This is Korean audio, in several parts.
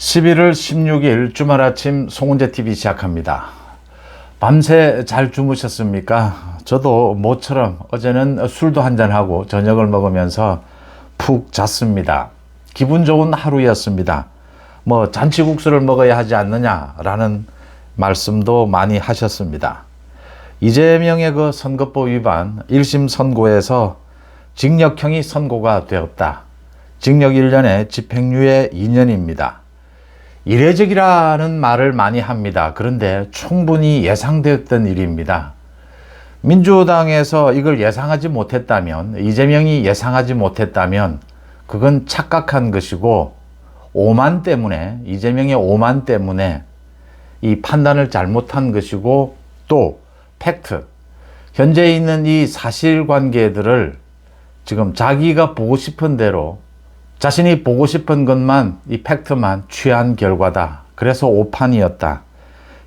11월 16일 주말 아침 송은재 TV 시작합니다. 밤새 잘 주무셨습니까? 저도 모처럼 어제는 술도 한잔하고 저녁을 먹으면서 푹 잤습니다. 기분 좋은 하루였습니다. 잔치국수를 먹어야 하지 않느냐라는 말씀도 많이 하셨습니다. 이재명의 그 선거법 위반 1심 선고에서 징역형이 선고가 되었다. 징역 1년에 집행유예 2년입니다. 이례적이라는 말을 많이 합니다. 그런데 충분히 예상되었던 일입니다. 민주당에서 이걸 예상하지 못했다면, 이재명이 예상하지 못했다면 그건 착각한 것이고 오만 때문에, 이재명의 오만 때문에 이 판단을 잘못한 것이고, 또 팩트, 현재 있는 이 사실관계들을 지금 자기가 보고 싶은 대로, 자신이 보고 싶은 것만, 이 팩트만 취한 결과다. 그래서 오판이었다.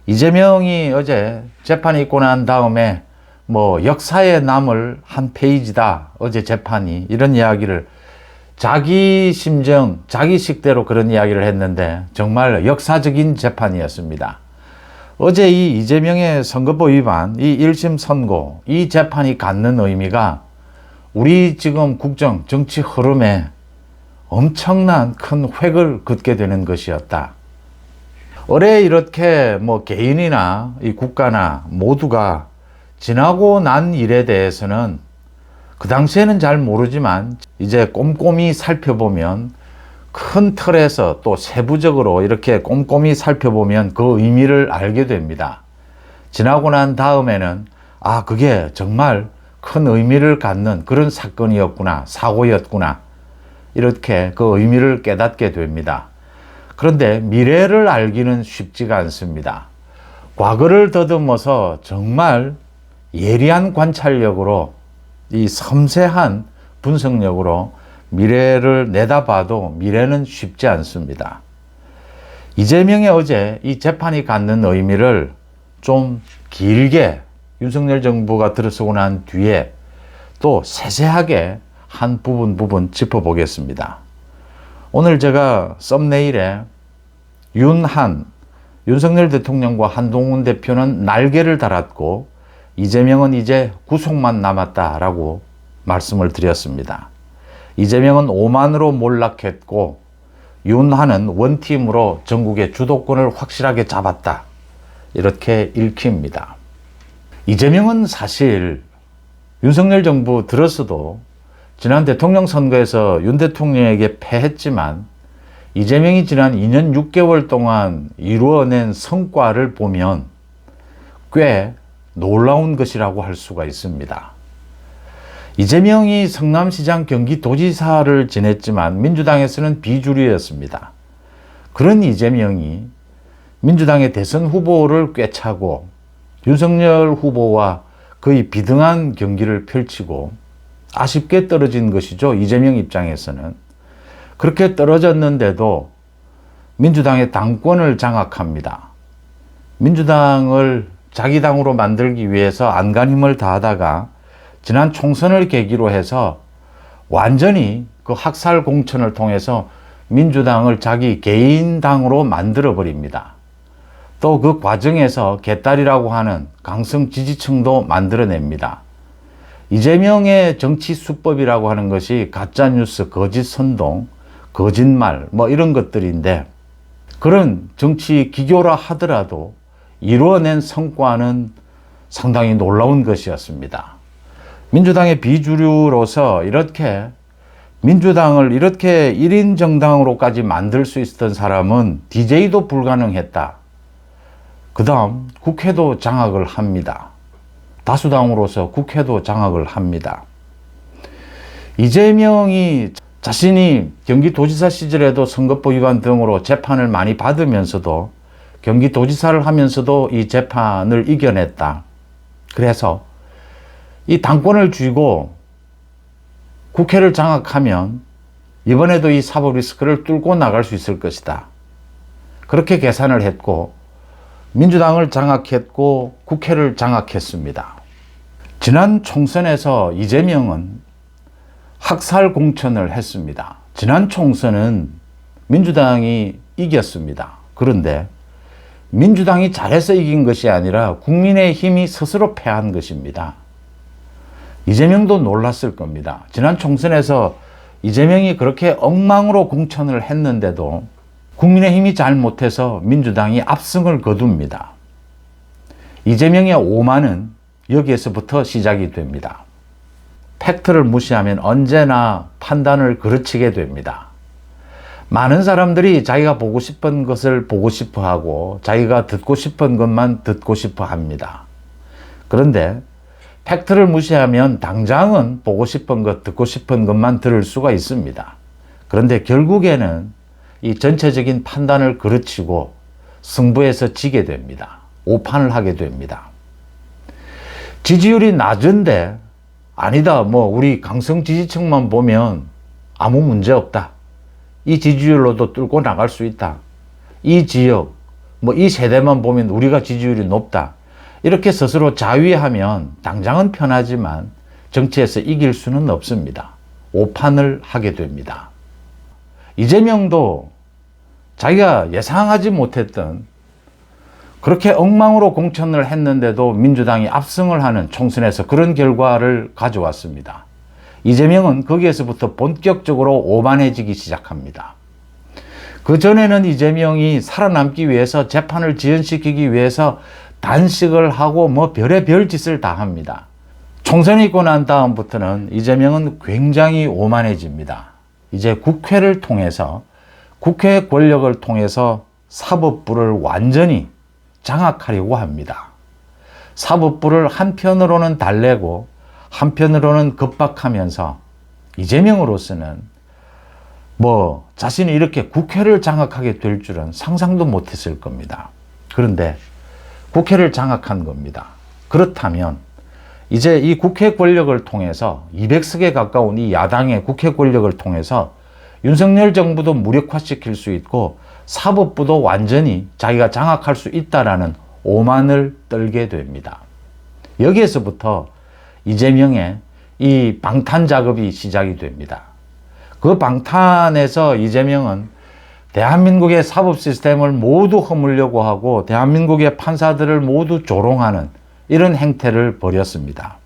이재명이 어제 재판이 있고 난 다음에 역사에 남을 한 페이지다. 어제 재판이. 이런 이야기를 자기 심정, 자기 식대로 그런 이야기를 했는데 정말 역사적인 재판이었습니다. 어제 이 이재명의 선거법 위반, 이 1심 선고, 이 재판이 갖는 의미가 우리 지금 국정, 정치 흐름에 엄청난 큰 획을 긋게 되는 것이었다. 올해 이렇게 개인이나 이 국가나 모두가 지나고 난 일에 대해서는 그 당시에는 잘 모르지만 이제 꼼꼼히 살펴보면, 큰 틀에서 또 세부적으로 이렇게 꼼꼼히 살펴보면 그 의미를 알게 됩니다. 지나고 난 다음에는 그게 정말 큰 의미를 갖는 그런 사건이었구나, 사고였구나, 이렇게 그 의미를 깨닫게 됩니다. 그런데 미래를 알기는 쉽지가 않습니다. 과거를 더듬어서 정말 예리한 관찰력으로, 이 섬세한 분석력으로 미래를 내다봐도 미래는 쉽지 않습니다. 이재명의 어제 이 재판이 갖는 의미를 좀 길게 윤석열 정부가 들어서고 난 뒤에 또 세세하게 한 부분 짚어보겠습니다. 오늘 제가 썸네일에 윤석열 대통령과 한동훈 대표는 날개를 달았고 이재명은 이제 구속만 남았다라고 말씀을 드렸습니다. 이재명은 오만으로 몰락했고 윤한은 원팀으로 전국의 주도권을 확실하게 잡았다. 이렇게 읽힙니다. 이재명은 사실 윤석열 정부 들어서도 지난 대통령 선거에서 윤 대통령에게 패했지만 이재명이 지난 2년 6개월 동안 이루어낸 성과를 보면 꽤 놀라운 것이라고 할 수가 있습니다. 이재명이 성남시장 경기도지사를 지냈지만 민주당에서는 비주류였습니다. 그런 이재명이 민주당의 대선 후보를 꿰차고 윤석열 후보와 거의 비등한 경기를 펼치고 아쉽게 떨어진 것이죠. 이재명 입장에서는. 그렇게 떨어졌는데도 민주당의 당권을 장악합니다. 민주당을 자기 당으로 만들기 위해서 안간힘을 다하다가 지난 총선을 계기로 해서 완전히 그 학살 공천을 통해서 민주당을 자기 개인 당으로 만들어 버립니다. 또 그 과정에서 개딸이라고 하는 강성 지지층도 만들어냅니다. 이재명의 정치 수법이라고 하는 것이 가짜뉴스, 거짓 선동, 거짓말 이런 것들인데, 그런 정치 기교라 하더라도 이루어낸 성과는 상당히 놀라운 것이었습니다. 민주당의 비주류로서 이렇게 민주당을 이렇게 1인 정당으로까지 만들 수 있었던 사람은 DJ도 불가능했다. 그 다음 국회도 장악을 합니다. 다수당으로서 국회도 장악을 합니다. 이재명이 자신이 경기도지사 시절에도 선거법 위반 등으로 재판을 많이 받으면서도, 경기도지사를 하면서도 이 재판을 이겨냈다. 그래서 이 당권을 쥐고 국회를 장악하면 이번에도 이 사법 리스크를 뚫고 나갈 수 있을 것이다. 그렇게 계산을 했고 민주당을 장악했고 국회를 장악했습니다. 지난 총선에서 이재명은 학살 공천을 했습니다. 지난 총선은 민주당이 이겼습니다. 그런데 민주당이 잘해서 이긴 것이 아니라 국민의힘이 스스로 패한 것입니다. 이재명도 놀랐을 겁니다. 지난 총선에서 이재명이 그렇게 엉망으로 공천을 했는데도 국민의힘이 잘못해서 민주당이 압승을 거둡니다. 이재명의 오만은 여기에서부터 시작이 됩니다. 팩트를 무시하면 언제나 판단을 그르치게 됩니다. 많은 사람들이 자기가 보고 싶은 것을 보고 싶어 하고 자기가 듣고 싶은 것만 듣고 싶어 합니다. 그런데 팩트를 무시하면 당장은 보고 싶은 것, 듣고 싶은 것만 들을 수가 있습니다. 그런데 결국에는 이 전체적인 판단을 그르치고 승부에서 지게 됩니다. 오판을 하게 됩니다. 지지율이 낮은데 아니다, 우리 강성 지지층만 보면 아무 문제 없다. 이 지지율로도 뚫고 나갈 수 있다. 이 지역, 이 세대만 보면 우리가 지지율이 높다. 이렇게 스스로 자위하면 당장은 편하지만 정치에서 이길 수는 없습니다. 오판을 하게 됩니다. 이재명도 자기가 예상하지 못했던 그렇게 엉망으로 공천을 했는데도 민주당이 압승을 하는 총선에서 그런 결과를 가져왔습니다. 이재명은 거기에서부터 본격적으로 오만해지기 시작합니다. 그전에는 이재명이 살아남기 위해서 재판을 지연시키기 위해서 단식을 하고 별의별 짓을 다 합니다. 총선이 있고 난 다음부터는 이재명은 굉장히 오만해집니다. 이제 국회를 통해서 국회 권력을 통해서 사법부를 완전히 장악하려고 합니다. 사법부를 한편으로는 달래고 한편으로는 급박하면서 이재명으로서는 자신이 이렇게 국회를 장악하게 될 줄은 상상도 못했을 겁니다. 그런데 국회를 장악한 겁니다. 그렇다면 이제 이 국회 권력을 통해서 200석에 가까운 이 야당의 국회 권력을 통해서 윤석열 정부도 무력화시킬 수 있고 사법부도 완전히 자기가 장악할 수 있다라는 오만을 떨게 됩니다. 여기에서부터 이재명의 이 방탄 작업이 시작이 됩니다. 그 방탄에서 이재명은 대한민국의 사법 시스템을 모두 허물려고 하고 대한민국의 판사들을 모두 조롱하는 이런 행태를 벌였습니다.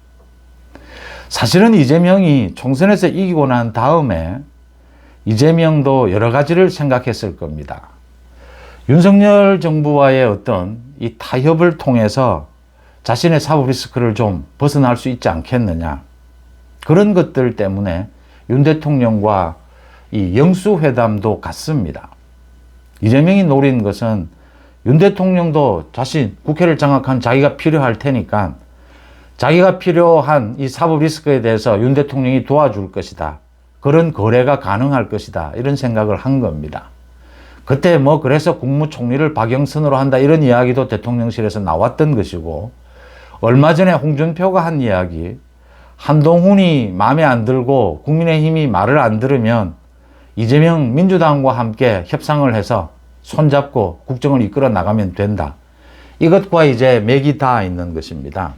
사실은 이재명이 총선에서 이기고 난 다음에 이재명도 여러 가지를 생각했을 겁니다. 윤석열 정부와의 어떤 이 타협을 통해서 자신의 사법 리스크를 좀 벗어날 수 있지 않겠느냐. 그런 것들 때문에 윤 대통령과 이 영수회담도 갔습니다. 이재명이 노린 것은 윤 대통령도 자신 국회를 장악한 자기가 필요할 테니까 자기가 필요한 이 사법 리스크에 대해서 윤 대통령이 도와줄 것이다. 그런 거래가 가능할 것이다. 이런 생각을 한 겁니다. 그때 그래서 국무총리를 박영선으로 한다. 이런 이야기도 대통령실에서 나왔던 것이고, 얼마 전에 홍준표가 한 이야기, 한동훈이 마음에 안 들고 국민의힘이 말을 안 들으면 이재명 민주당과 함께 협상을 해서 손잡고 국정을 이끌어 나가면 된다. 이것과 이제 맥이 닿아 있는 것입니다.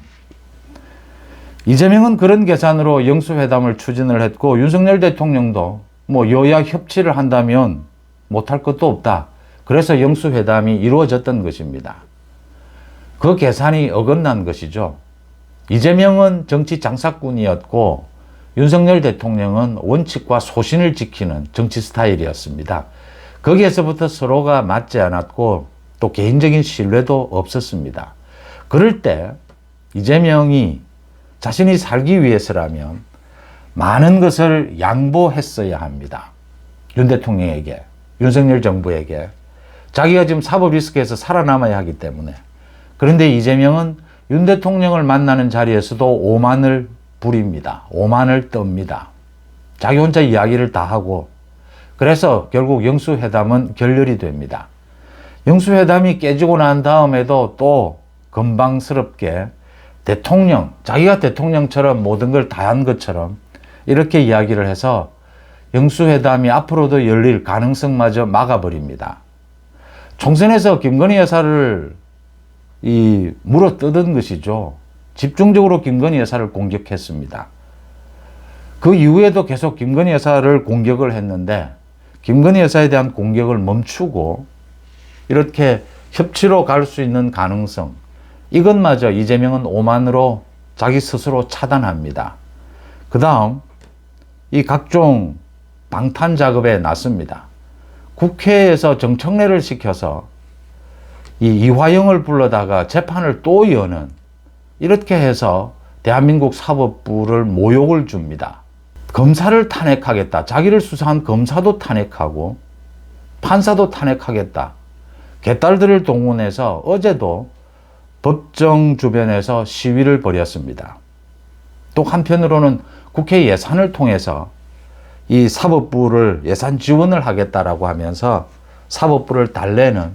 이재명은 그런 계산으로 영수회담을 추진을 했고, 윤석열 대통령도 여야 협치를 한다면 못할 것도 없다. 그래서 영수회담이 이루어졌던 것입니다. 그 계산이 어긋난 것이죠. 이재명은 정치 장사꾼이었고 윤석열 대통령은 원칙과 소신을 지키는 정치 스타일이었습니다. 거기에서부터 서로가 맞지 않았고 또 개인적인 신뢰도 없었습니다. 그럴 때 이재명이 자신이 살기 위해서라면 많은 것을 양보했어야 합니다. 윤 대통령에게, 윤석열 정부에게. 자기가 지금 사법 리스크에서 살아남아야 하기 때문에. 그런데 이재명은 윤 대통령을 만나는 자리에서도 오만을 부립니다. 오만을 떱니다. 자기 혼자 이야기를 다 하고, 그래서 결국 영수회담은 결렬이 됩니다. 영수회담이 깨지고 난 다음에도 또 건방스럽게 자기가 대통령처럼 모든 걸 다 한 것처럼 이렇게 이야기를 해서 영수회담이 앞으로도 열릴 가능성마저 막아버립니다. 총선에서 김건희 여사를 물어뜯은 것이죠. 집중적으로 김건희 여사를 공격했습니다. 그 이후에도 계속 김건희 여사를 공격을 했는데 김건희 여사에 대한 공격을 멈추고 이렇게 협치로 갈 수 있는 가능성, 이것마저 이재명은 오만으로 자기 스스로 차단합니다. 그 다음 이 각종 방탄 작업에 나섭니다. 국회에서 정청래를 시켜서 이 이화영을 불러다가 재판을 또 여는, 이렇게 해서 대한민국 사법부를 모욕을 줍니다. 검사를 탄핵하겠다. 자기를 수사한 검사도 탄핵하고 판사도 탄핵하겠다. 개딸들을 동원해서 어제도 법정 주변에서 시위를 벌였습니다. 또 한편으로는 국회 예산을 통해서 이 사법부를 예산 지원을 하겠다라고 하면서 사법부를 달래는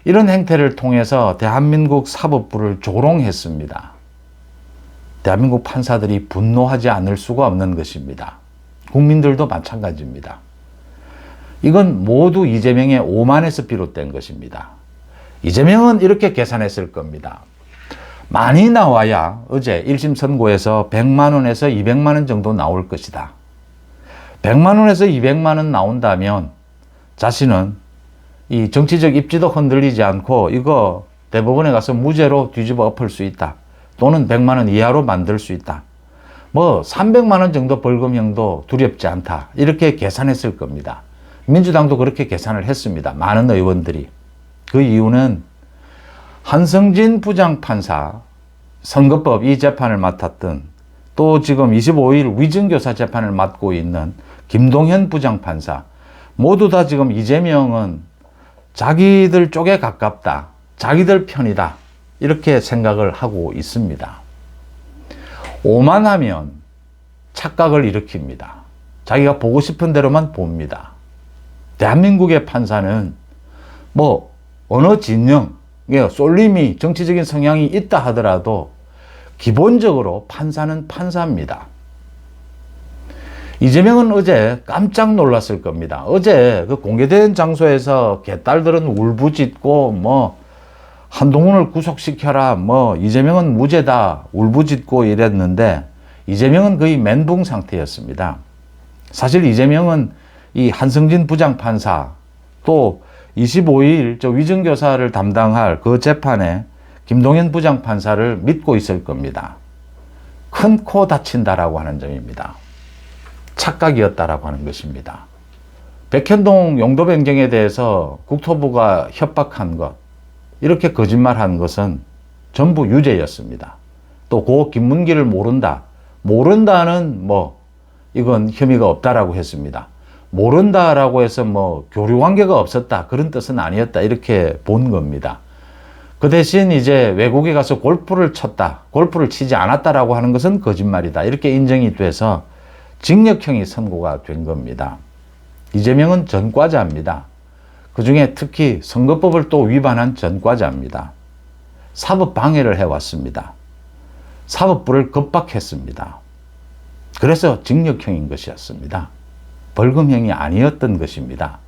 이런 행태를 통해서 대한민국 사법부를 조롱했습니다. 대한민국 판사들이 분노하지 않을 수가 없는 것입니다. 국민들도 마찬가지입니다. 이건 모두 이재명의 오만에서 비롯된 것입니다. 이재명은 이렇게 계산했을 겁니다. 많이 나와야 어제 1심 선고에서 100만 원에서 200만 원 정도 나올 것이다. 100만 원에서 200만 원 나온다면 자신은 이 정치적 입지도 흔들리지 않고 이거 대법원에 가서 무죄로 뒤집어 엎을 수 있다. 또는 100만 원 이하로 만들 수 있다. 뭐 300만 원 정도 벌금형도 두렵지 않다. 이렇게 계산했을 겁니다. 민주당도 그렇게 계산을 했습니다. 많은 의원들이. 그 이유는 한성진 부장판사, 선거법 이 재판을 맡았던, 또 지금 25일 위증교사 재판을 맡고 있는 김동현 부장판사, 모두 다 지금 이재명은 자기들 쪽에 가깝다, 자기들 편이다, 이렇게 생각을 하고 있습니다. 오만하면 착각을 일으킵니다. 자기가 보고 싶은 대로만 봅니다. 대한민국의 판사는 뭐 어느 진영, 쏠림이 정치적인 성향이 있다 하더라도 기본적으로 판사는 판사입니다. 이재명은 어제 깜짝 놀랐을 겁니다. 어제 그 공개된 장소에서 개딸들은 울부짖고 뭐 한동훈을 구속시켜라, 뭐 이재명은 무죄다 울부짖고 이랬는데 이재명은 거의 멘붕 상태였습니다. 사실 이재명은 이 한성진 부장판사, 또 25일 저 위증교사를 담당할 그 재판에 김동현 부장판사를 믿고 있을 겁니다. 큰 코 다친다라고 하는 점입니다. 착각이었다라고 하는 것입니다. 백현동 용도 변경에 대해서 국토부가 협박한 것, 이렇게 거짓말한 것은 전부 유죄였습니다. 또 고 김문기를 모른다는 뭐 이건 혐의가 없다라고 했습니다. 모른다라고 해서 뭐 교류 관계가 없었다, 그런 뜻은 아니었다, 이렇게 본 겁니다. 그 대신 이제 외국에 가서 골프를 쳤다, 골프를 치지 않았다라고 하는 것은 거짓말이다, 이렇게 인정이 돼서 징역형이 선고가 된 겁니다. 이재명은 전과자입니다. 그 중에 특히 선거법을 또 위반한 전과자입니다. 사법 방해를 해왔습니다. 사법부를 겁박했습니다. 그래서 징역형인 것이었습니다. 벌금형이 아니었던 것입니다.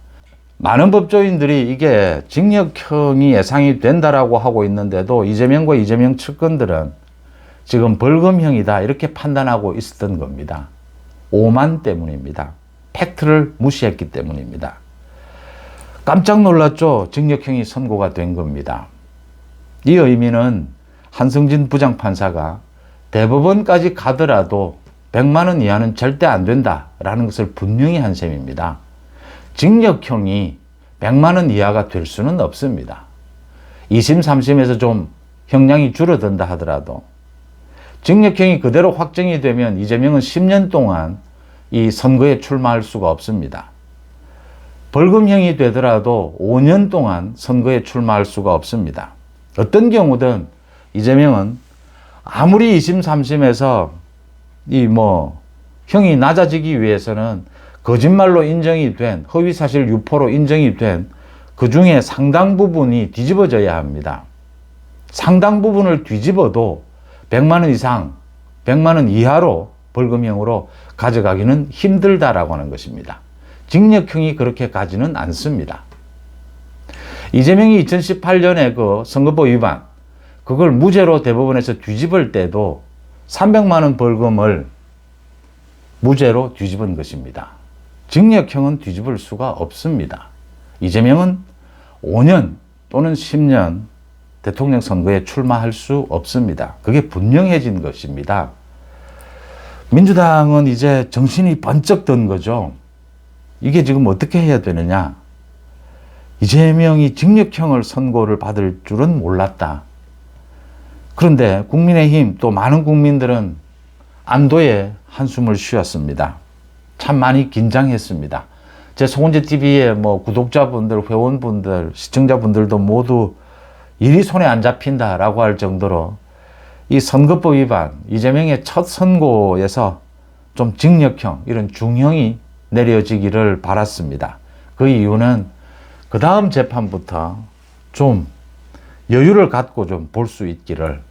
많은 법조인들이 이게 징역형이 예상이 된다라고 하고 있는데도 이재명과 이재명 측근들은 지금 벌금형이다, 이렇게 판단하고 있었던 겁니다. 오만 때문입니다. 팩트를 무시했기 때문입니다. 깜짝 놀랐죠. 징역형이 선고가 된 겁니다. 이 의미는 한성진 부장판사가 대법원까지 가더라도 100만 원 이하는 절대 안 된다라는 것을 분명히 한 셈입니다. 징역형이 100만 원 이하가 될 수는 없습니다. 2심, 3심에서 좀 형량이 줄어든다 하더라도 징역형이 그대로 확정이 되면 이재명은 10년 동안 이 선거에 출마할 수가 없습니다. 벌금형이 되더라도 5년 동안 선거에 출마할 수가 없습니다. 어떤 경우든 이재명은 아무리 2심, 3심에서 형이 낮아지기 위해서는 거짓말로 인정이 된, 허위사실 유포로 인정이 된 그 중에 상당 부분이 뒤집어져야 합니다. 상당 부분을 뒤집어도 100만 원 이상, 100만 원 이하로 벌금형으로 가져가기는 힘들다라고 하는 것입니다. 징역형이 그렇게 가지는 않습니다. 이재명이 2018년에 그 선거법 위반, 그걸 무죄로 대법원에서 뒤집을 때도 300만 원 벌금을 무죄로 뒤집은 것입니다. 징역형은 뒤집을 수가 없습니다. 이재명은 5년 또는 10년 대통령 선거에 출마할 수 없습니다. 그게 분명해진 것입니다. 민주당은 이제 정신이 번쩍 든 거죠. 이게 지금 어떻게 해야 되느냐. 이재명이 징역형을 선고를 받을 줄은 몰랐다. 그런데 국민의힘 또 많은 국민들은 안도의 한숨을 쉬었습니다. 참 많이 긴장했습니다. 제 송은재 TV의 구독자분들, 회원분들, 시청자분들도 모두 일이 손에 안 잡힌다라고 할 정도로 이 선거법 위반, 이재명의 첫 선고에서 좀 징역형, 이런 중형이 내려지기를 바랐습니다. 그 이유는 그 다음 재판부터 좀 여유를 갖고 좀 볼 수 있기를.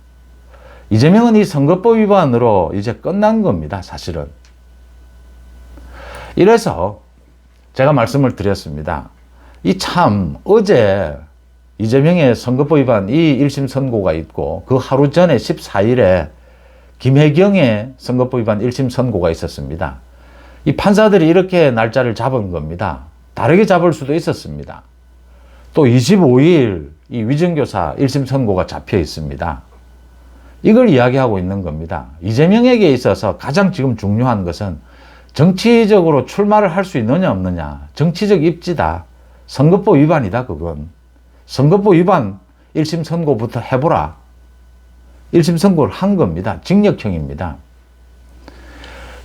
이재명은 이 선거법 위반으로 이제 끝난 겁니다, 사실은. 이래서 제가 말씀을 드렸습니다. 이 참 어제 이재명의 선거법 위반 이 1심 선고가 있고 그 하루 전에 14일에 김혜경의 선거법 위반 1심 선고가 있었습니다. 이 판사들이 이렇게 날짜를 잡은 겁니다. 다르게 잡을 수도 있었습니다. 또 25일 이 위정교사 1심 선고가 잡혀 있습니다. 이걸 이야기하고 있는 겁니다. 이재명에게 있어서 가장 지금 중요한 것은 정치적으로 출마를 할 수 있느냐 없느냐. 정치적 입지다. 선거법 위반이다, 그건. 선거법 위반 1심 선고부터 해보라. 1심 선고를 한 겁니다. 징역형입니다.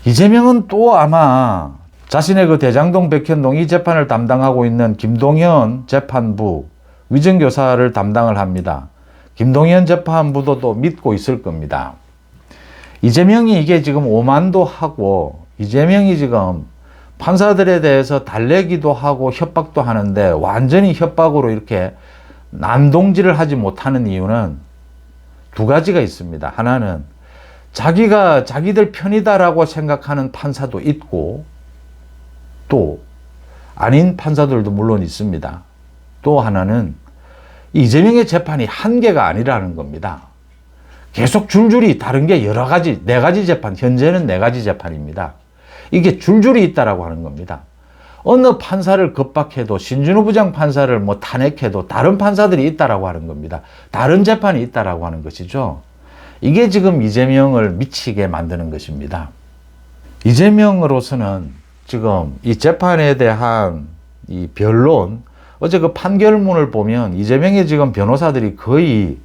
이재명은 또 아마 자신의 그 대장동 백현동 이 재판을 담당하고 있는 김동현 재판부 위정교사를 담당을 합니다. 김동현 재판부도 또 믿고 있을 겁니다. 이재명이 이게 지금 오만도 하고 이재명이 지금 판사들에 대해서 달래기도 하고 협박도 하는데 완전히 협박으로 이렇게 난동질을 하지 못하는 이유는 두 가지가 있습니다. 하나는 자기가 자기들 편이다라고 생각하는 판사도 있고 또 아닌 판사들도 물론 있습니다. 또 하나는 이재명의 재판이 한 개가 아니라는 겁니다. 계속 줄줄이 다른 게 여러 가지, 4가지 재판, 현재는 4가지 재판입니다. 이게 줄줄이 있다라고 하는 겁니다. 어느 판사를 겁박해도 신준호 부장 판사를 탄핵해도 다른 판사들이 있다라고 하는 겁니다. 다른 재판이 있다라고 하는 것이죠. 이게 지금 이재명을 미치게 만드는 것입니다. 이재명으로서는 지금 이 재판에 대한 이 변론, 어제 그 판결문을 보면 이재명의 지금 변호사들이 거의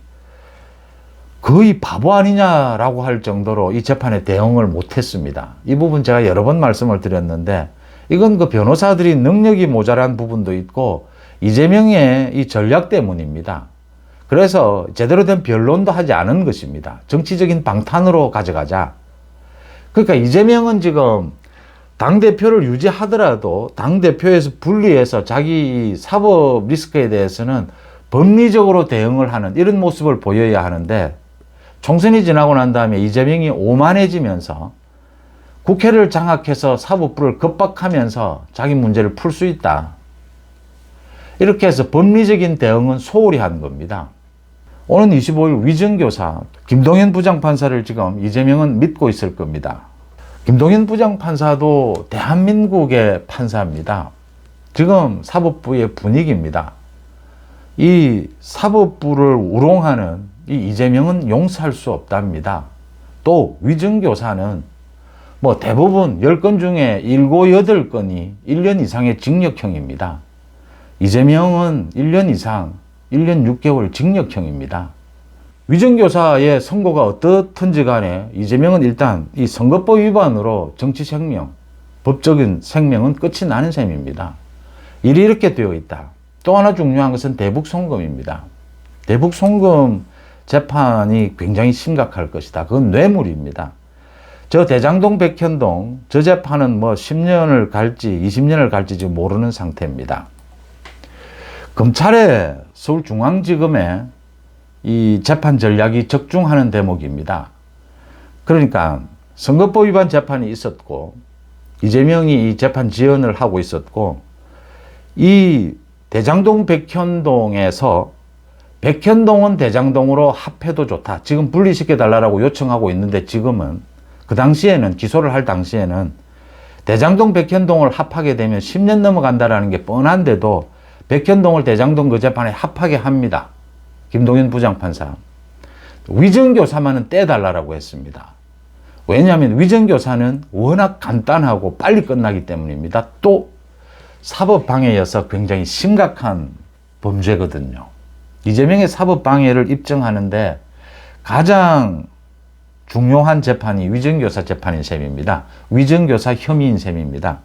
바보 아니냐라고 할 정도로 이 재판에 대응을 못했습니다. 이 부분 제가 여러 번 말씀을 드렸는데 이건 그 변호사들이 능력이 모자란 부분도 있고 이재명의 이 전략 때문입니다. 그래서 제대로 된 변론도 하지 않은 것입니다. 정치적인 방탄으로 가져가자. 그러니까 이재명은 지금 당대표를 유지하더라도 당대표에서 분리해서 자기 사법 리스크에 대해서는 법리적으로 대응을 하는 이런 모습을 보여야 하는데 총선이 지나고 난 다음에 이재명이 오만해지면서 국회를 장악해서 사법부를 겁박하면서 자기 문제를 풀 수 있다. 이렇게 해서 법리적인 대응은 소홀히 한 겁니다. 오는 25일 위정교사 김동현 부장판사를 지금 이재명은 믿고 있을 겁니다. 김동현 부장판사도 대한민국의 판사입니다. 지금 사법부의 분위기입니다. 이 사법부를 우롱하는 이 이재명은 용서할 수 없답니다. 또 위정교사는 대부분 10건 중에 7, 8건이 1년 이상의 징역형입니다. 이재명은 1년 이상, 1년 6개월 징역형입니다. 위정교사의 선고가 어떻든지 간에 이재명은 일단 이 선거법 위반으로 정치 생명, 법적인 생명은 끝이 나는 셈입니다. 일이 이렇게 되어 있다. 또 하나 중요한 것은 대북송금입니다. 대북송금 재판이 굉장히 심각할 것이다. 그건 뇌물입니다. 저 대장동 백현동 저 재판은 10년을 갈지 20년을 갈지 지금 모르는 상태입니다. 검찰의 서울중앙지검에 이 재판 전략이 적중하는 대목입니다. 그러니까 선거법 위반 재판이 있었고 이재명이 이 재판 지연을 하고 있었고 이 대장동 백현동에서 백현동은 대장동으로 합해도 좋다. 지금 분리시켜달라고 요청하고 있는데 지금은 그 당시에는 기소를 할 당시에는 대장동 백현동을 합하게 되면 10년 넘어간다라는 게 뻔한데도 백현동을 대장동 그 재판에 합하게 합니다. 김동연 부장판사. 위정교사만은 떼달라고 했습니다. 왜냐하면 위정교사는 워낙 간단하고 빨리 끝나기 때문입니다. 또 사법방해여서 굉장히 심각한 범죄거든요. 이재명의 사법방해를 입증하는데 가장 중요한 재판이 위정교사 재판인 셈입니다. 위정교사 혐의인 셈입니다.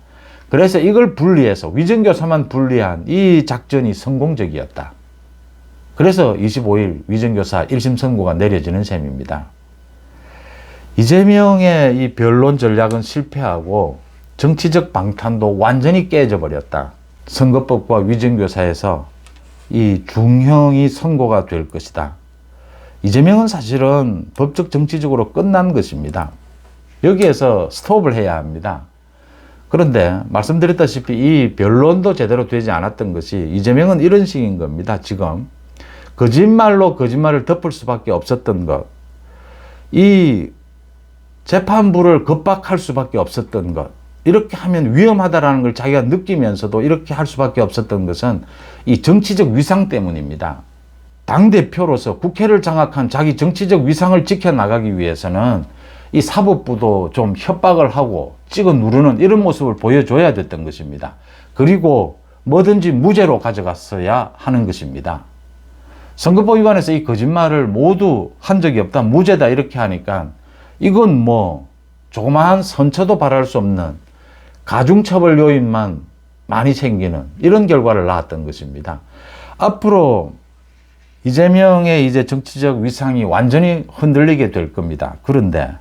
그래서 이걸 분리해서 위정교사만 분리한 이 작전이 성공적이었다. 그래서 25일 위정교사 1심 선고가 내려지는 셈입니다. 이재명의 이 변론 전략은 실패하고 정치적 방탄도 완전히 깨져버렸다. 선거법과 위정교사에서 이 중형이 선고가 될 것이다. 이재명은 사실은 법적 정치적으로 끝난 것입니다. 여기에서 스톱을 해야 합니다. 그런데 말씀드렸다시피 이 변론도 제대로 되지 않았던 것이 이재명은 이런 식인 겁니다. 지금 거짓말로 거짓말을 덮을 수밖에 없었던 것, 이 재판부를 겁박할 수밖에 없었던 것, 이렇게 하면 위험하다라는 걸 자기가 느끼면서도 이렇게 할 수밖에 없었던 것은 이 정치적 위상 때문입니다. 당대표로서 국회를 장악한 자기 정치적 위상을 지켜나가기 위해서는 이 사법부도 좀 협박을 하고 찍어 누르는 이런 모습을 보여줘야 됐던 것입니다. 그리고 뭐든지 무죄로 가져갔어야 하는 것입니다. 선거법 위반에서 이 거짓말을 모두 한 적이 없다, 무죄다 이렇게 하니까 이건 뭐 조그마한 선처도 바랄 수 없는 가중처벌 요인만 많이 생기는 이런 결과를 낳았던 것입니다. 앞으로 이재명의 이제 정치적 위상이 완전히 흔들리게 될 겁니다. 그런데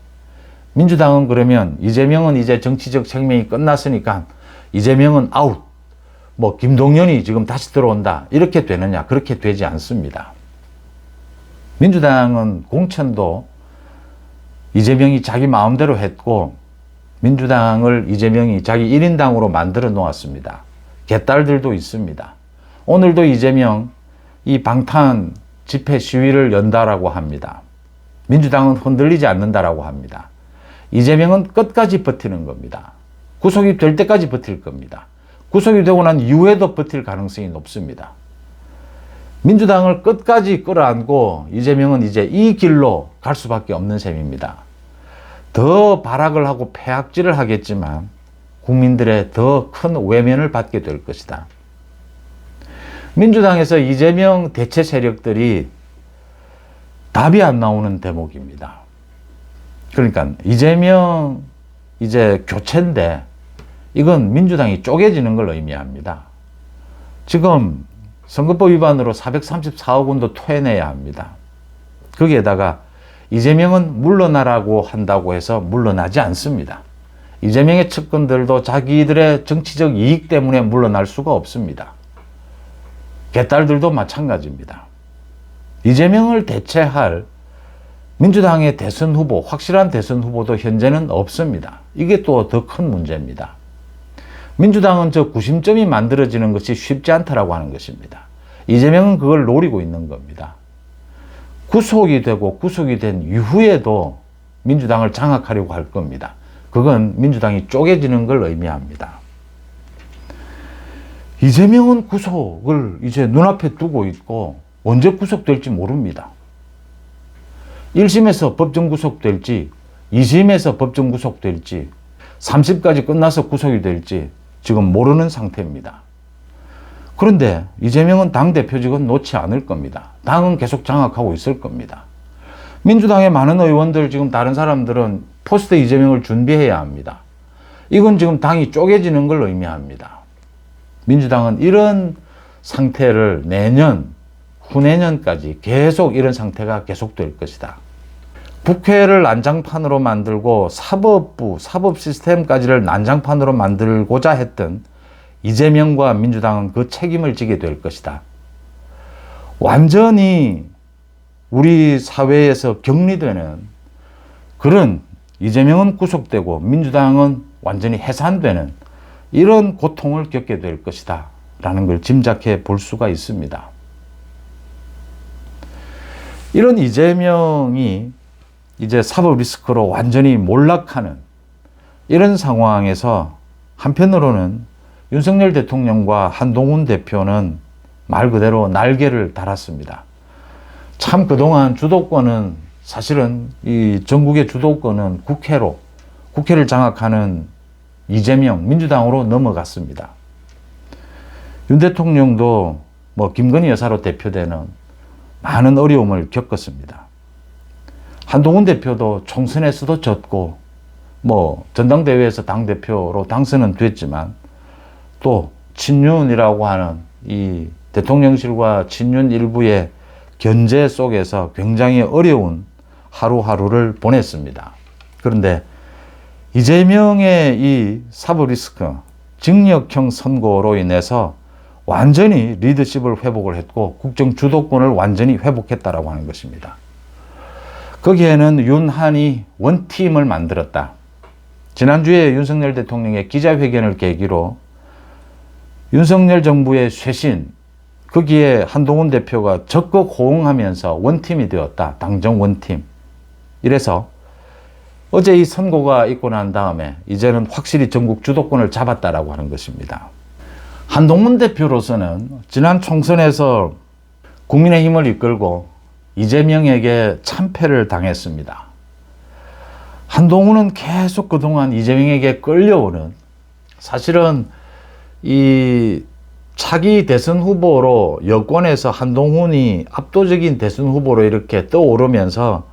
민주당은 그러면 이재명은 이제 정치적 생명이 끝났으니까 이재명은 아웃, 뭐 김동연이 지금 다시 들어온다 이렇게 되느냐? 그렇게 되지 않습니다. 민주당은 공천도 이재명이 자기 마음대로 했고 민주당을 이재명이 자기 1인당으로 만들어 놓았습니다. 개딸들도 있습니다. 오늘도 이재명 이 방탄 집회 시위를 연다라고 합니다. 민주당은 흔들리지 않는다라고 합니다. 이재명은 끝까지 버티는 겁니다. 구속이 될 때까지 버틸 겁니다. 구속이 되고 난 이후에도 버틸 가능성이 높습니다. 민주당을 끝까지 끌어안고 이재명은 이제 이 길로 갈 수밖에 없는 셈입니다. 더 발악을 하고 폐악질을 하겠지만 국민들의 더 큰 외면을 받게 될 것이다. 민주당에서 이재명 대체 세력들이 답이 안 나오는 대목입니다. 그러니까 이재명 이제 교체인데 이건 민주당이 쪼개지는 걸 의미합니다. 지금 선거법 위반으로 434억 원도 토해내야 합니다. 거기에다가 이재명은 물러나라고 한다고 해서 물러나지 않습니다. 이재명의 측근들도 자기들의 정치적 이익 때문에 물러날 수가 없습니다. 개딸들도 마찬가지입니다. 이재명을 대체할 민주당의 대선 후보, 확실한 대선 후보도 현재는 없습니다. 이게 또 더 큰 문제입니다. 민주당은 저 구심점이 만들어지는 것이 쉽지 않다라고 하는 것입니다. 이재명은 그걸 노리고 있는 겁니다. 구속이 되고 구속이 된 이후에도 민주당을 장악하려고 할 겁니다. 그건 민주당이 쪼개지는 걸 의미합니다. 이재명은 구속을 이제 눈앞에 두고 있고 언제 구속될지 모릅니다. 1심에서 법정 구속될지 2심에서 법정 구속될지 3심까지 끝나서 구속이 될지 지금 모르는 상태입니다. 그런데 이재명은 당대표직은 놓지 않을 겁니다. 당은 계속 장악하고 있을 겁니다. 민주당의 많은 의원들, 지금 다른 사람들은 포스트 이재명을 준비해야 합니다. 이건 지금 당이 쪼개지는 걸 의미합니다. 민주당은 이런 상태를 내년, 후내년까지 계속 이런 상태가 계속될 것이다. 국회를 난장판으로 만들고 사법부, 사법 시스템까지를 난장판으로 만들고자 했던 이재명과 민주당은 그 책임을 지게 될 것이다. 완전히 우리 사회에서 격리되는 그런, 이재명은 구속되고 민주당은 완전히 해산되는 이런 고통을 겪게 될 것이다 라는 걸 짐작해 볼 수가 있습니다. 이런 이재명이 이제 사법 리스크로 완전히 몰락하는 이런 상황에서 한편으로는 윤석열 대통령과 한동훈 대표는 말 그대로 날개를 달았습니다. 참 그동안 주도권은 사실은 이 전국의 주도권은 국회를 장악하는 이재명 민주당으로 넘어갔습니다. 윤 대통령도 뭐 김건희 여사로 대표되는 많은 어려움을 겪었습니다. 한동훈 대표도 총선에서도 졌고 뭐 전당대회에서 당대표로 당선은 됐지만 또 친윤이라고 하는 이 대통령실과 친윤 일부의 견제 속에서 굉장히 어려운 하루하루를 보냈습니다. 그런데 이재명의 이 사법 리스크, 징역형 선고로 인해서 완전히 리더십을 회복을 했고 국정 주도권을 완전히 회복했다라고 하는 것입니다. 거기에는 윤한이 원팀을 만들었다. 지난주에 윤석열 대통령의 기자회견을 계기로 윤석열 정부의 쇄신, 거기에 한동훈 대표가 적극 호응하면서 원팀이 되었다. 당정 원팀. 이래서 어제 이 선고가 있고 난 다음에 이제는 확실히 전국 주도권을 잡았다라고 하는 것입니다. 한동훈 대표로서는 지난 총선에서 국민의힘을 이끌고 이재명에게 참패를 당했습니다. 한동훈은 계속 그동안 이재명에게 끌려오는, 사실은 이 차기 대선 후보로 여권에서 한동훈이 압도적인 대선 후보로 이렇게 떠오르면서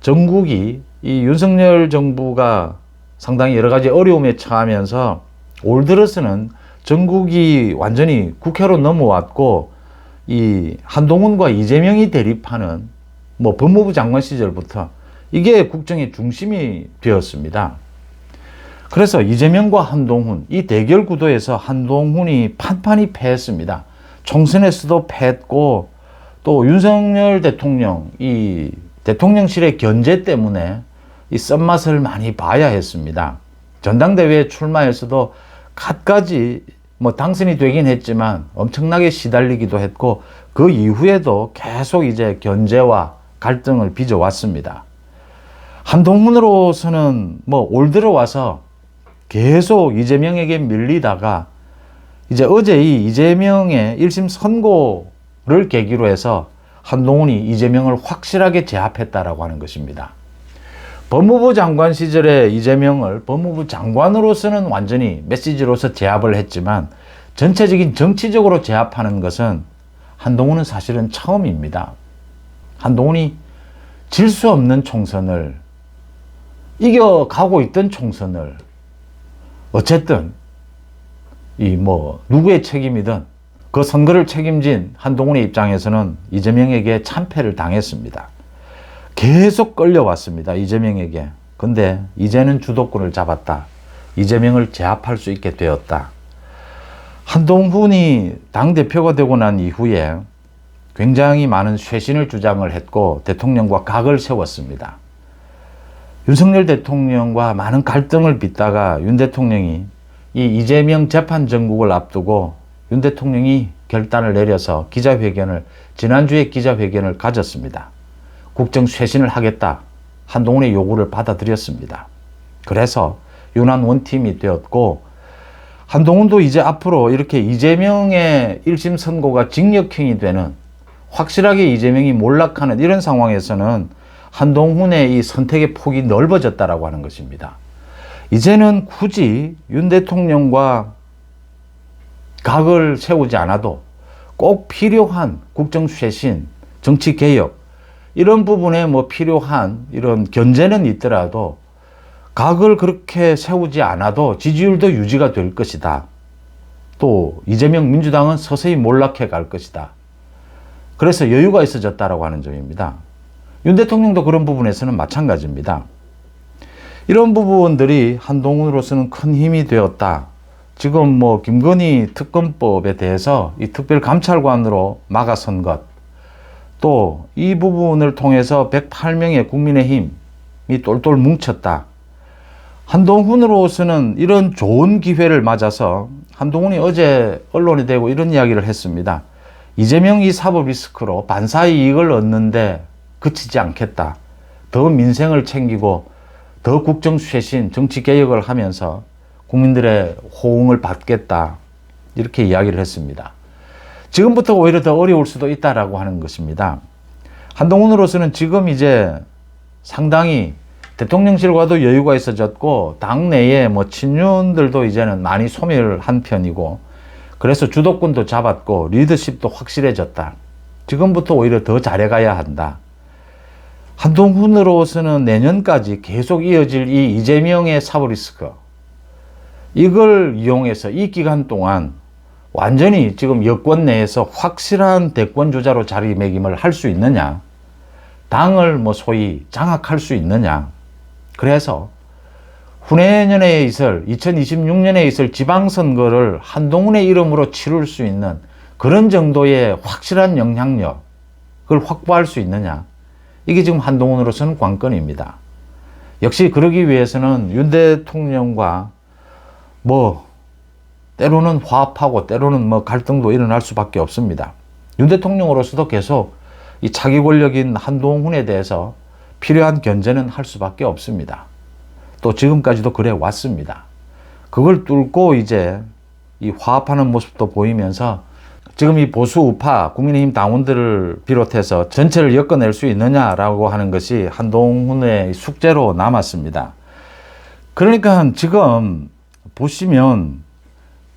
전국이 이 윤석열 정부가 상당히 여러 가지 어려움에 처하면서 올 들어서는 전국이 완전히 국회로 넘어왔고 이 한동훈과 이재명이 대립하는 뭐 법무부 장관 시절부터 이게 국정의 중심이 되었습니다. 그래서 이재명과 한동훈 이 대결 구도에서 한동훈이 판판히 패했습니다. 총선에서도 패했고 또 윤석열 대통령 이 대통령실의 견제 때문에 이 쓴맛을 많이 봐야 했습니다. 전당대회에 출마해서도 갖가지 뭐 당선이 되긴 했지만 엄청나게 시달리기도 했고 그 이후에도 계속 이제 견제와 갈등을 빚어왔습니다. 한동훈으로서는 뭐 올 들어와서 계속 이재명에게 밀리다가 이제 어제 이 이재명의 1심 선고를 계기로 해서 한동훈이 이재명을 확실하게 제압했다라고 하는 것입니다. 법무부 장관 시절에 이재명을 법무부 장관으로서는 완전히 메시지로서 제압을 했지만 전체적인 정치적으로 제압하는 것은 한동훈은 사실은 처음입니다. 한동훈이 질 수 없는 총선을 이겨가고 있던 총선을 어쨌든 이 뭐 누구의 책임이든 그 선거를 책임진 한동훈의 입장에서는 이재명에게 참패를 당했습니다. 계속 끌려왔습니다. 이재명에게. 근데 이제는 주도권을 잡았다. 이재명을 제압할 수 있게 되었다. 한동훈이 당대표가 되고 난 이후에 굉장히 많은 쇄신을 주장을 했고 대통령과 각을 세웠습니다. 윤석열 대통령과 많은 갈등을 빚다가 윤 대통령이 이 이재명 재판 정국을 앞두고 윤 대통령이 결단을 내려서 지난주에 기자회견을 가졌습니다. 국정 쇄신을 하겠다. 한동훈의 요구를 받아들였습니다. 그래서 윤한 원팀이 되었고 한동훈도 이제 앞으로 이렇게 이재명의 1심 선고가 징역형이 되는 확실하게 이재명이 몰락하는 이런 상황에서는 한동훈의 이 선택의 폭이 넓어졌다라고 하는 것입니다. 이제는 굳이 윤 대통령과 각을 세우지 않아도 꼭 필요한 국정 쇄신, 정치 개혁 이런 부분에 뭐 필요한 이런 견제는 있더라도 각을 그렇게 세우지 않아도 지지율도 유지가 될 것이다. 또 이재명 민주당은 서서히 몰락해 갈 것이다. 그래서 여유가 있어졌다라고 하는 점입니다. 윤 대통령도 그런 부분에서는 마찬가지입니다. 이런 부분들이 한동훈으로서는 큰 힘이 되었다. 지금 뭐 김건희 특검법에 대해서 이 특별감찰관으로 막아선 것, 또 이 부분을 통해서 108명의 국민의힘이 똘똘 뭉쳤다. 한동훈으로서는 이런 좋은 기회를 맞아서 한동훈이 어제 언론에 대고 이런 이야기를 했습니다. 이재명이 사법 리스크로 반사의 이익을 얻는데 그치지 않겠다. 더 민생을 챙기고 더 국정 쇄신, 정치 개혁을 하면서 국민들의 호응을 받겠다. 이렇게 이야기를 했습니다. 지금부터 오히려 더 어려울 수도 있다라고 하는 것입니다. 한동훈으로서는 지금 이제 상당히 대통령실과도 여유가 있어졌고 당내에 뭐 친윤들도 이제는 많이 소멸한 편이고 그래서 주도권도 잡았고 리더십도 확실해졌다. 지금부터 오히려 더 잘해가야 한다. 한동훈으로서는 내년까지 계속 이어질 이 이재명의 사법리스크 이걸 이용해서 이 기간 동안 완전히 지금 여권 내에서 확실한 대권 주자로 자리매김을 할 수 있느냐, 당을 뭐 소위 장악할 수 있느냐. 그래서 후내년에 있을 2026년에 있을 지방선거를 한동훈의 이름으로 치룰 수 있는 그런 정도의 확실한 영향력을 확보할 수 있느냐. 이게 지금 한동훈으로서는 관건입니다. 역시 그러기 위해서는 윤 대통령과 뭐 때로는 화합하고 때로는 뭐 갈등도 일어날 수밖에 없습니다. 윤 대통령으로서도 계속 이 차기 권력인 한동훈에 대해서 필요한 견제는 할 수밖에 없습니다. 또 지금까지도 그래 왔습니다. 그걸 뚫고 이제 이 화합하는 모습도 보이면서 지금 이 보수 우파 국민의힘 당원들을 비롯해서 전체를 엮어낼 수 있느냐라고 하는 것이 한동훈의 숙제로 남았습니다. 그러니까 지금 보시면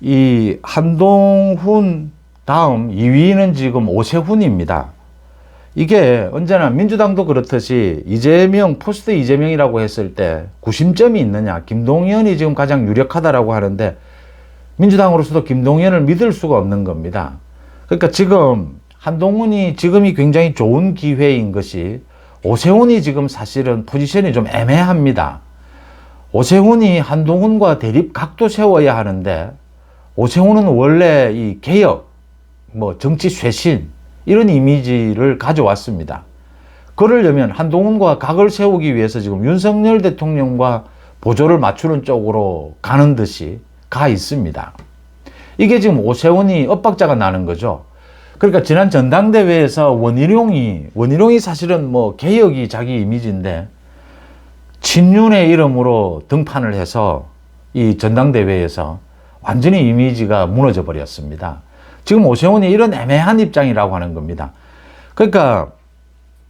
이 한동훈 다음 2위는 지금 오세훈입니다. 이게 언제나 민주당도 그렇듯이 이재명, 포스트 이재명이라고 했을 때 구심점이 있느냐. 김동연이 지금 가장 유력하다라고 하는데 민주당으로서도 김동연을 믿을 수가 없는 겁니다. 그러니까 지금 한동훈이 지금이 굉장히 좋은 기회인 것이 오세훈이 지금 사실은 포지션이 좀 애매합니다. 오세훈이 한동훈과 대립 각도 세워야 하는데 오세훈은 원래 이 개혁, 뭐 정치 쇄신 이런 이미지를 가져왔습니다. 그러려면 한동훈과 각을 세우기 위해서 지금 윤석열 대통령과 보조를 맞추는 쪽으로 가는 듯이 가 있습니다. 이게 지금 오세훈이 엇박자가 나는 거죠. 그러니까 지난 전당대회에서 원희룡이 사실은 뭐 개혁이 자기 이미지인데 친윤의 이름으로 등판을 해서 이 전당대회에서 완전히 이미지가 무너져 버렸습니다. 지금 오세훈이 이런 애매한 입장이라고 하는 겁니다. 그러니까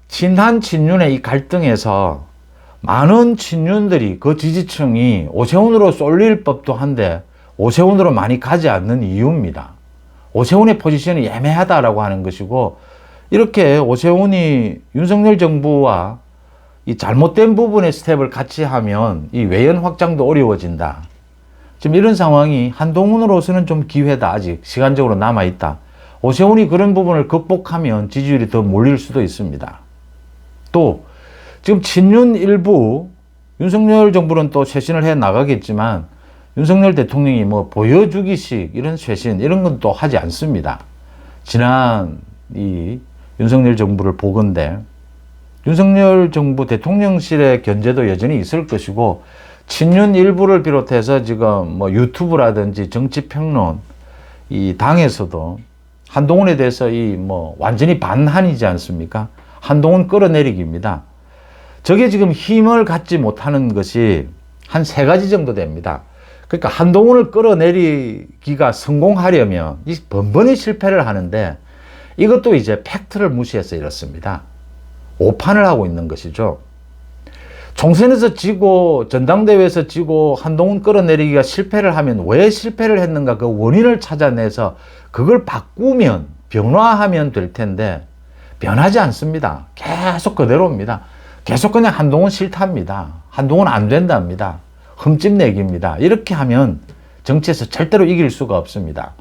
친한 친윤의 이 갈등에서 많은 친윤들이 그 지지층이 오세훈으로 쏠릴 법도 한데 오세훈으로 많이 가지 않는 이유입니다. 오세훈의 포지션이 애매하다라고 하는 것이고 이렇게 오세훈이 윤석열 정부와 이 잘못된 부분의 스텝을 같이 하면 이 외연 확장도 어려워진다. 지금 이런 상황이 한동훈으로서는 좀 기회다. 아직 시간적으로 남아있다. 오세훈이 그런 부분을 극복하면 지지율이 더 몰릴 수도 있습니다. 또 지금 친윤 일부 윤석열 정부는 또 쇄신을 해 나가겠지만 윤석열 대통령이 뭐 보여주기식 이런 쇄신 이런 건 또 하지 않습니다. 지난 이 윤석열 정부를 보건대 윤석열 정부 대통령실의 견제도 여전히 있을 것이고 친윤 일부를 비롯해서 지금 뭐 유튜브라든지 정치평론 이 당에서도 한동훈에 대해서 이 뭐 완전히 반한이지 않습니까? 한동훈 끌어내리기입니다. 저게 지금 힘을 갖지 못하는 것이 한 3가지 정도 됩니다. 그러니까 한동훈을 끌어내리기가 성공하려면 이 번번이 실패를 하는데 이것도 이제 팩트를 무시해서 이렇습니다. 오판을 하고 있는 것이죠. 총선에서 지고 전당대회에서 지고 한동훈 끌어내리기가 실패를 하면 왜 실패를 했는가 그 원인을 찾아내서 그걸 바꾸면 변화하면 될 텐데 변하지 않습니다. 계속 그대로입니다. 계속 그냥 한동훈 싫답니다. 한동훈 안 된답니다. 흠집내기입니다. 이렇게 하면 정치에서 절대로 이길 수가 없습니다.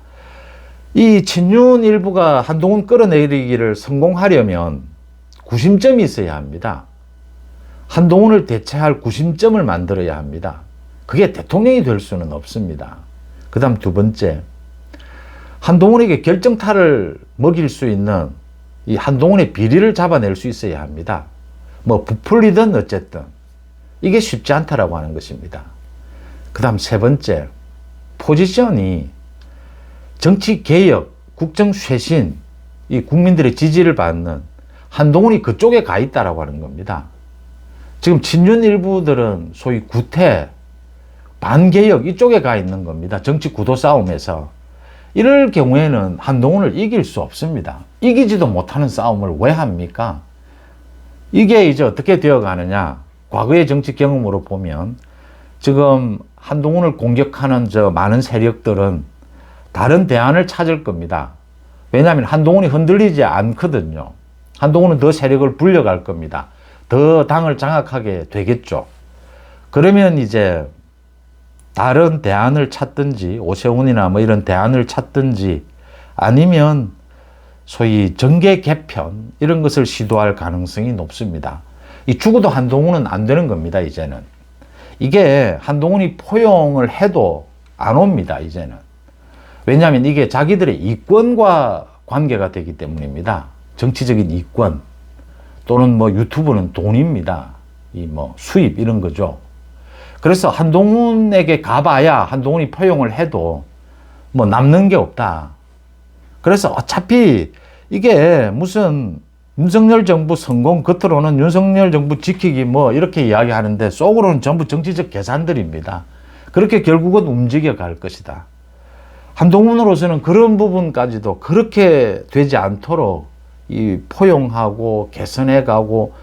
이 친윤 일부가 한동훈 끌어내리기를 성공하려면 구심점이 있어야 합니다. 한동훈을 대체할 구심점을 만들어야 합니다. 그게 대통령이 될 수는 없습니다. 그 다음 2번째, 한동훈에게 결정타를 먹일 수 있는 이 한동훈의 비리를 잡아낼 수 있어야 합니다. 뭐 부풀리든 어쨌든 이게 쉽지 않다라고 하는 것입니다. 그 다음 3번째, 포지션이 정치개혁, 국정쇄신, 이 국민들의 지지를 받는 한동훈이 그쪽에 가 있다라고 하는 겁니다. 지금 친윤 일부들은 소위 구태, 반개혁 이쪽에 가 있는 겁니다. 정치 구도 싸움에서. 이럴 경우에는 한동훈을 이길 수 없습니다. 이기지도 못하는 싸움을 왜 합니까? 이게 이제 어떻게 되어 가느냐. 과거의 정치 경험으로 보면 지금 한동훈을 공격하는 많은 세력들은 다른 대안을 찾을 겁니다. 왜냐하면 한동훈이 흔들리지 않거든요. 한동훈은 더 세력을 불려갈 겁니다. 더 당을 장악하게 되겠죠. 그러면 이제 다른 대안을 찾든지 오세훈이나 뭐 이런 대안을 찾든지 아니면 소위 정계 개편 이런 것을 시도할 가능성이 높습니다. 이 죽어도 한동훈은 안 되는 겁니다. 이제는. 이게 한동훈이 포용을 해도 안 옵니다. 이제는. 왜냐하면 이게 자기들의 이권과 관계가 되기 때문입니다. 정치적인 이권 또는 뭐 유튜브는 돈입니다. 이 뭐 수입 이런 거죠. 그래서 한동훈에게 가봐야 한동훈이 포용을 해도 뭐 남는 게 없다. 그래서 어차피 이게 무슨 윤석열 정부 성공, 겉으로는 윤석열 정부 지키기 뭐 이렇게 이야기하는데 속으로는 전부 정치적 계산들입니다. 그렇게 결국은 움직여 갈 것이다. 한동훈으로서는 그런 부분까지도 그렇게 되지 않도록 이 포용하고 개선해 가고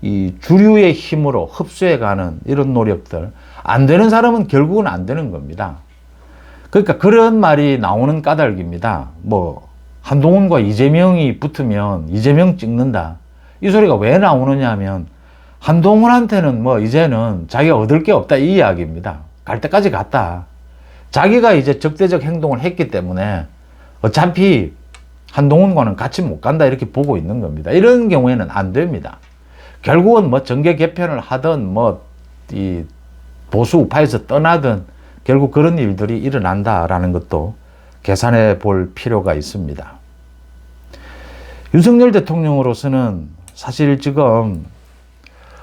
이 주류의 힘으로 흡수해 가는 이런 노력들. 안 되는 사람은 결국은 안 되는 겁니다. 그러니까 그런 말이 나오는 까닭입니다. 뭐 한동훈과 이재명이 붙으면 이재명 찍는다. 이 소리가 왜 나오느냐 하면 한동훈한테는 뭐 이제는 자기가 얻을 게 없다 이 이야기입니다. 갈 때까지 갔다. 자기가 이제 적대적 행동을 했기 때문에 어차피 한동훈과는 같이 못 간다 이렇게 보고 있는 겁니다. 이런 경우에는 안 됩니다. 결국은 뭐 정계 개편을 하든 뭐 이 보수 우파에서 떠나든 결국 그런 일들이 일어난다라는 것도 계산해 볼 필요가 있습니다. 윤석열 대통령으로서는 사실 지금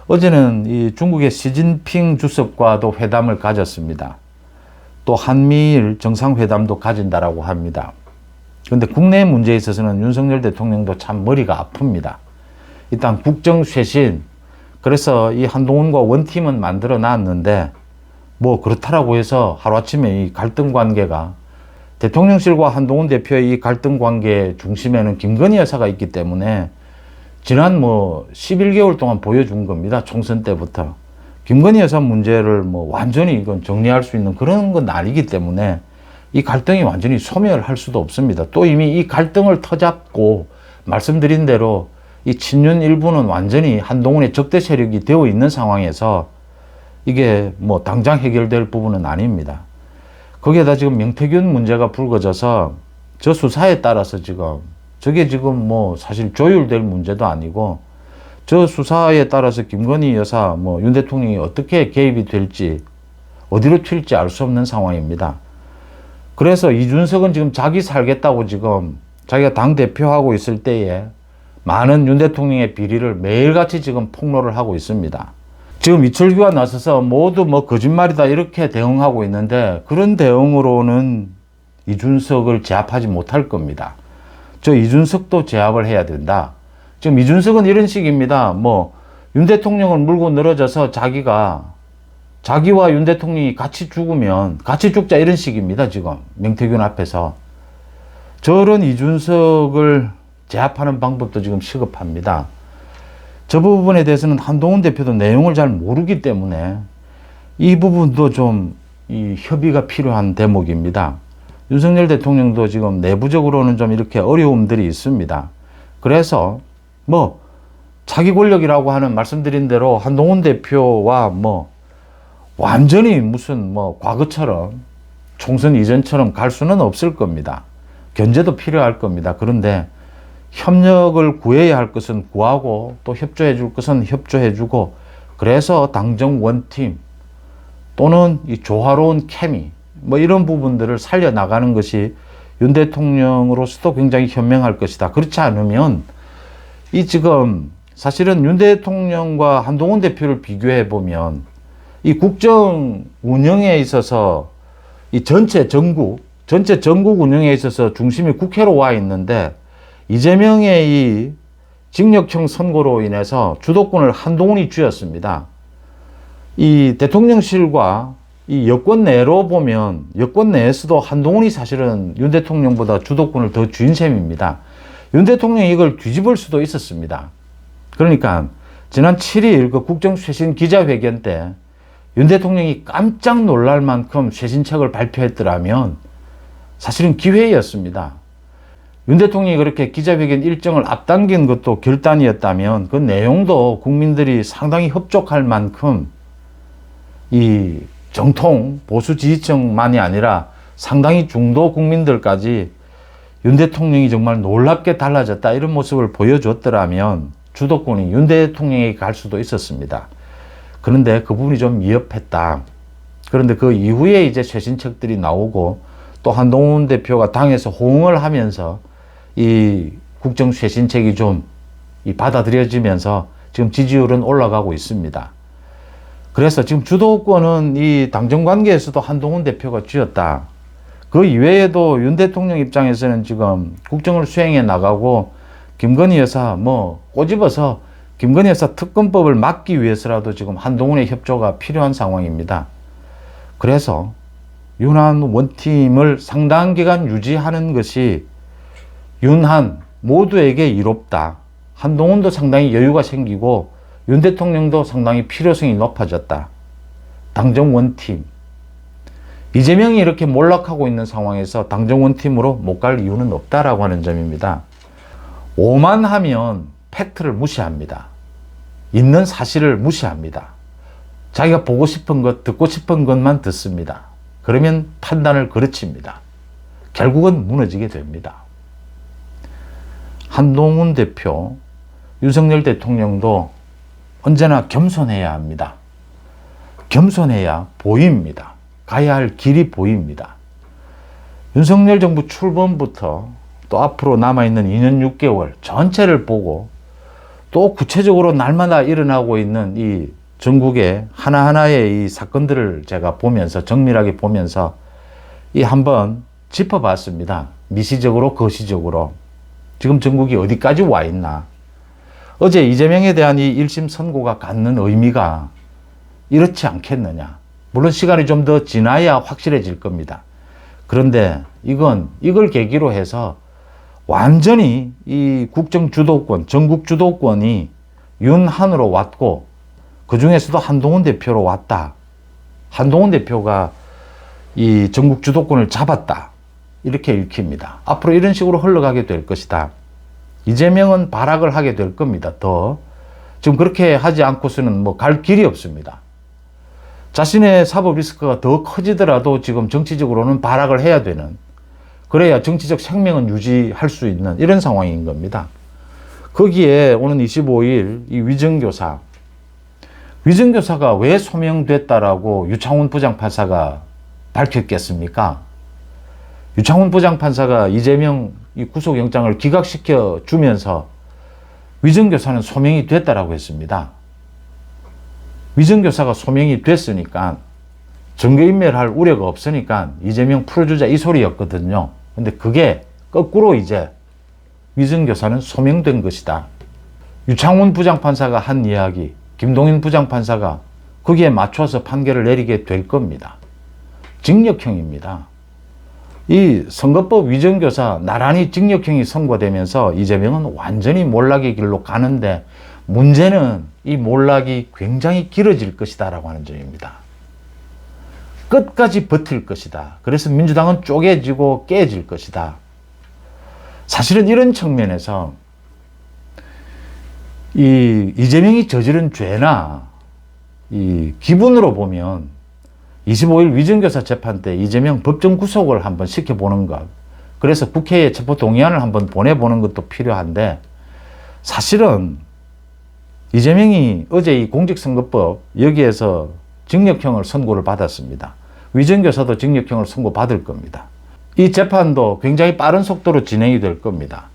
어제는 이 중국의 시진핑 주석과도 회담을 가졌습니다. 또 한미일 정상회담도 가진다라고 합니다. 그런데 국내 문제에 있어서는 윤석열 대통령도 참 머리가 아픕니다. 일단 국정쇄신, 그래서 이 한동훈과 원팀은 만들어 놨는데 뭐 그렇다라고 해서 하루아침에 이 갈등 관계가 대통령실과 한동훈 대표의 이 갈등 관계 중심에는 김건희 여사가 있기 때문에 지난 뭐 11개월 동안 보여준 겁니다. 총선 때부터. 김건희 여사 문제를 뭐 완전히 이건 정리할 수 있는 그런 건 아니기 때문에 이 갈등이 완전히 소멸할 수도 없습니다. 또 이미 이 갈등을 터잡고 말씀드린 대로 이 친윤 일부는 완전히 한동훈의 적대 세력이 되어 있는 상황에서 이게 뭐 당장 해결될 부분은 아닙니다. 거기에다 지금 명태균 문제가 불거져서 저 수사에 따라서 지금 저게 지금 뭐 사실 조율될 문제도 아니고 저 수사에 따라서 김건희 여사 뭐 윤 대통령이 어떻게 개입이 될지 어디로 튈지 알 수 없는 상황입니다. 그래서 이준석은 지금 자기 살겠다고 지금 자기가 당대표하고 있을 때에 많은 윤 대통령의 비리를 매일같이 지금 폭로를 하고 있습니다. 지금 이철규가 나서서 모두 뭐 거짓말이다 이렇게 대응하고 있는데 그런 대응으로는 이준석을 제압하지 못할 겁니다. 저 이준석도 제압을 해야 된다. 지금 이준석은 이런 식입니다. 뭐 윤 대통령을 물고 늘어져서 자기와 윤 대통령이 같이 죽으면 같이 죽자 이런 식입니다. 지금 명태균 앞에서. 저런 이준석을 제압하는 방법도 지금 시급합니다. 저 부분에 대해서는 한동훈 대표도 내용을 잘 모르기 때문에 이 부분도 좀 이 협의가 필요한 대목입니다. 윤석열 대통령도 지금 내부적으로는 좀 이렇게 어려움들이 있습니다. 그래서 뭐 자기 권력이라고 하는 말씀드린 대로 한동훈 대표와 뭐 완전히 무슨 뭐 과거처럼 총선 이전처럼 갈 수는 없을 겁니다. 견제도 필요할 겁니다. 그런데 협력을 구해야 할 것은 구하고 또 협조해 줄 것은 협조해 주고 그래서 당정 원팀 또는 이 조화로운 케미 뭐 이런 부분들을 살려나가는 것이 윤 대통령으로서도 굉장히 현명할 것이다. 그렇지 않으면 이 지금 사실은 윤 대통령과 한동훈 대표를 비교해 보면 이 국정 운영에 있어서 이 전체 전국 운영에 있어서 중심이 국회로 와 있는데 이재명의 이 징역형 선고로 인해서 주도권을 한동훈이 쥐었습니다. 이 대통령실과 이 여권 내로 보면 여권 내에서도 한동훈이 사실은 윤 대통령보다 주도권을 더 쥔 셈입니다. 윤 대통령이 이걸 뒤집을 수도 있었습니다. 그러니까 지난 7일 그 국정쇄신 기자회견 때 윤 대통령이 깜짝 놀랄 만큼 쇄신책을 발표했더라면 사실은 기회였습니다. 윤 대통령이 그렇게 기자회견 일정을 앞당긴 것도 결단이었다면 그 내용도 국민들이 상당히 흡족할 만큼 이 정통 보수 지지층만이 아니라 상당히 중도 국민들까지 윤 대통령이 정말 놀랍게 달라졌다 이런 모습을 보여줬더라면 주도권이 윤 대통령에게 갈 수도 있었습니다. 그런데 그 부분이 좀 미흡했다. 그런데 그 이후에 이제 쇄신책들이 나오고 또 한동훈 대표가 당에서 호응을 하면서 이 국정 쇄신책이 좀 받아들여지면서 지금 지지율은 올라가고 있습니다. 그래서 지금 주도권은 이 당정 관계에서도 한동훈 대표가 쥐었다. 그 이외에도 윤 대통령 입장에서는 지금 국정을 수행해 나가고 김건희 여사 꼬집어서 김건희 여사 특검법을 막기 위해서라도 지금 한동훈의 협조가 필요한 상황입니다. 그래서 윤한 원팀을 상당 기간 유지하는 것이 윤한 모두에게 이롭다. 한동훈도 상당히 여유가 생기고 윤 대통령도 상당히 필요성이 높아졌다. 당정 원팀. 이재명이 이렇게 몰락하고 있는 상황에서 당정 원팀으로 못 갈 이유는 없다라고 하는 점입니다. 오만하면 팩트를 무시합니다. 있는 사실을 무시합니다. 자기가 보고 싶은 것, 듣고 싶은 것만 듣습니다. 그러면 판단을 거르칩니다. 결국은 무너지게 됩니다. 한동훈 대표, 윤석열 대통령도 언제나 겸손해야 합니다. 겸손해야 보입니다. 가야 할 길이 보입니다. 윤석열 정부 출범부터 또 앞으로 남아있는 2년 6개월 전체를 보고 또 구체적으로 날마다 일어나고 있는 이 전국의 하나하나의 이 사건들을 제가 보면서 정밀하게 보면서 한번 짚어봤습니다. 미시적으로 거시적으로 지금 전국이 어디까지 와 있나. 어제 이재명에 대한 이 1심 선고가 갖는 의미가 이렇지 않겠느냐. 물론 시간이 좀 더 지나야 확실해질 겁니다. 그런데 이걸 계기로 해서 완전히 이 국정 주도권, 전국 주도권이 윤한으로 왔고 그 중에서도 한동훈 대표로 왔다. 한동훈 대표가 이 전국 주도권을 잡았다. 이렇게 읽힙니다. 앞으로 이런 식으로 흘러가게 될 것이다. 이재명은 발악을 하게 될 겁니다. 지금 그렇게 하지 않고서는 갈 길이 없습니다. 자신의 사법 리스크가 더 커지더라도 지금 정치적으로는 발악을 해야 되는, 그래야 정치적 생명은 유지할 수 있는 이런 상황인 겁니다. 거기에 오는 25일 이 위정교사가 왜 소명됐다라고 유창훈 부장판사가 밝혔겠습니까? 유창훈 부장판사가 이재명 이 구속영장을 기각시켜 주면서 위정교사는 소명이 됐다라고 했습니다. 위정교사가 소명이 됐으니까 증거인멸할 우려가 없으니까 이재명 풀어주자 이 소리였거든요. 근데 그게 거꾸로 이제 위정교사는 소명된 것이다. 유창훈 부장판사가 한 이야기, 김동인 부장판사가 거기에 맞춰서 판결을 내리게 될 겁니다. 징역형입니다. 이 선거법 위정교사 나란히 징역형이 선고되면서 이재명은 완전히 몰락의 길로 가는데 문제는 이 몰락이 굉장히 길어질 것이다 라고 하는 점입니다. 끝까지 버틸 것이다. 그래서 민주당은 쪼개지고 깨질 것이다. 사실은 이런 측면에서 이재명이 저지른 죄나 이 기분으로 보면 25일 위정교사 재판 때 이재명 법정 구속을 한번 시켜보는 것, 그래서 국회에 체포동의안을 한번 보내보는 것도 필요한데, 사실은 이재명이 어제 이 공직선거법 여기에서 징역형을 선고를 받았습니다. 위정교사도 징역형을 선고받을 겁니다. 이 재판도 굉장히 빠른 속도로 진행이 될 겁니다.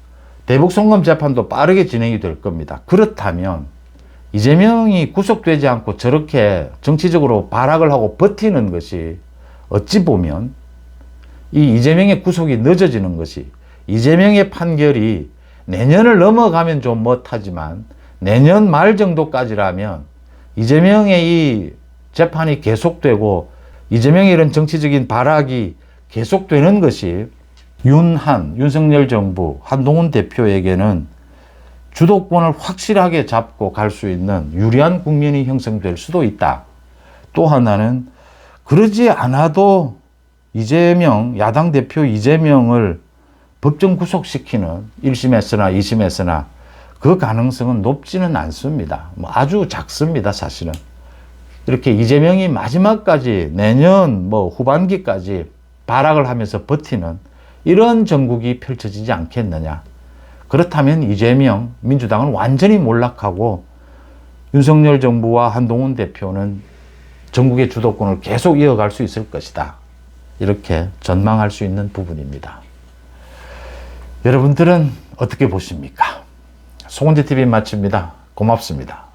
대북송금 재판도 빠르게 진행이 될 겁니다. 그렇다면 이재명이 구속되지 않고 저렇게 정치적으로 발악을 하고 버티는 것이 어찌 보면 이 이재명의 구속이 늦어지는 것이, 이재명의 판결이 내년을 넘어가면 좀 못하지만 내년 말 정도까지라면 이재명의 이 재판이 계속되고 이재명의 이런 정치적인 발악이 계속되는 것이 윤석열 정부, 한동훈 대표에게는 주도권을 확실하게 잡고 갈 수 있는 유리한 국면이 형성될 수도 있다. 또 하나는 그러지 않아도 이재명, 야당 대표 이재명을 법정 구속시키는 1심에서나 2심에서나 그 가능성은 높지는 않습니다. 아주 작습니다, 사실은. 이렇게 이재명이 마지막까지 내년 후반기까지 발악을 하면서 버티는 이런 정국이 펼쳐지지 않겠느냐. 그렇다면 이재명, 민주당은 완전히 몰락하고 윤석열 정부와 한동훈 대표는 전국의 주도권을 계속 이어갈 수 있을 것이다. 이렇게 전망할 수 있는 부분입니다. 여러분들은 어떻게 보십니까? 송은재TV 마칩니다. 고맙습니다.